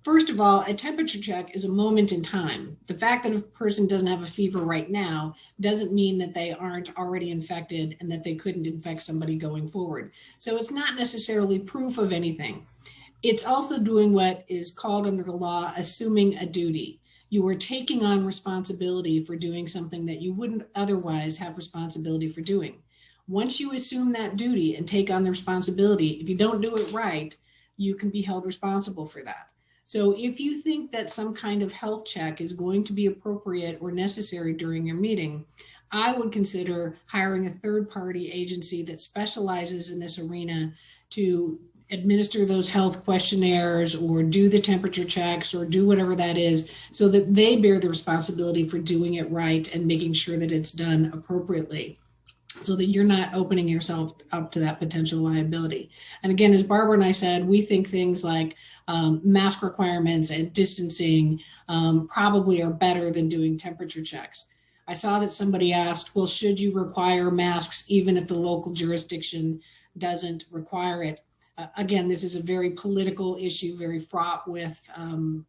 First of all, a temperature check is a moment in time. The fact that a person doesn't have a fever right now doesn't mean that they aren't already infected and that they couldn't infect somebody going forward. So it's not necessarily proof of anything. It's also doing what is called under the law assuming a duty. You are taking on responsibility for doing something that you wouldn't otherwise have responsibility for doing. Once you assume that duty and take on the responsibility, if you don't do it right, you can be held responsible for that. So if you think that some kind of health check is going to be appropriate or necessary during your meeting, I would consider hiring a third-party agency that specializes in this arena to administer those health questionnaires or do the temperature checks or do whatever that is, so that they bear the responsibility for doing it right and making sure that it's done appropriately, so that you're not opening yourself up to that potential liability. And again, as Barbara and I said, we think things like mask requirements and distancing probably are better than doing temperature checks. I saw that somebody asked, well, should you require masks even if the local jurisdiction doesn't require it? Again, this is a very political issue, very fraught with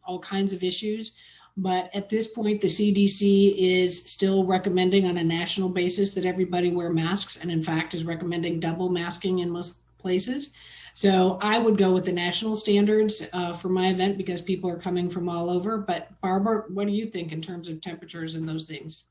all kinds of issues. But at this point, the CDC is still recommending on a national basis that everybody wear masks, and in fact is recommending double masking in most places. So I would go with the national standards for my event because people are coming from all over. But Barbara, what do you think in terms of temperatures and those things?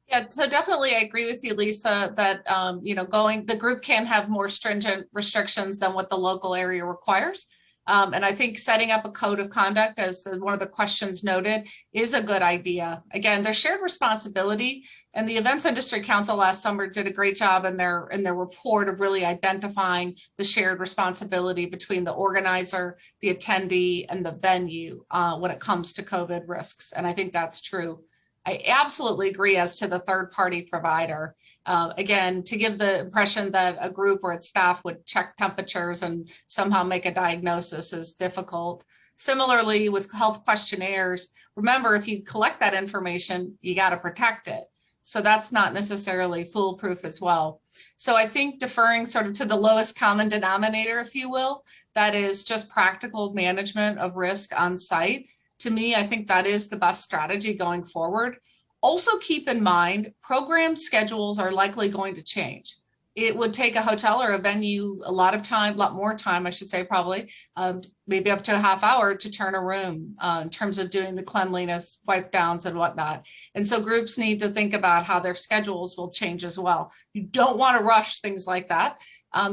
Yeah, so definitely I agree with you, Lisa, that the group can have more stringent restrictions than what the local area requires. And I think setting up a code of conduct, as one of the questions noted, is a good idea. Again, there's shared responsibility, and the Events Industry Council last summer did a great job in their report of really identifying the shared responsibility between the organizer, the attendee, and the venue when it comes to COVID risks. And I think that's true. I absolutely agree as to the third-party provider. Again, to give the impression that a group or its staff would check temperatures and somehow make a diagnosis is difficult. Similarly, with health questionnaires, remember, if you collect that information, you got to protect it. So that's not necessarily foolproof as well. So I think deferring sort of to the lowest common denominator, if you will, that is just practical management of risk on site. To me, I think that is the best strategy going forward. Also keep in mind, program schedules are likely going to change. It would take a hotel or a venue a lot more time, I should say, probably, maybe up to a half hour to turn a room in terms of doing the cleanliness, wipe downs and whatnot. And so groups need to think about how their schedules will change as well. You don't want to rush things like that.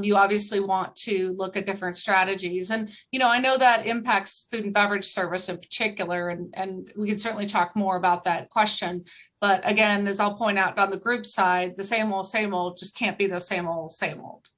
You obviously want to look at different strategies. And, I know that impacts food and beverage service in particular, and we can certainly talk more about that question. But again, as I'll point out on the group side, the same old just can't be the same old, same old.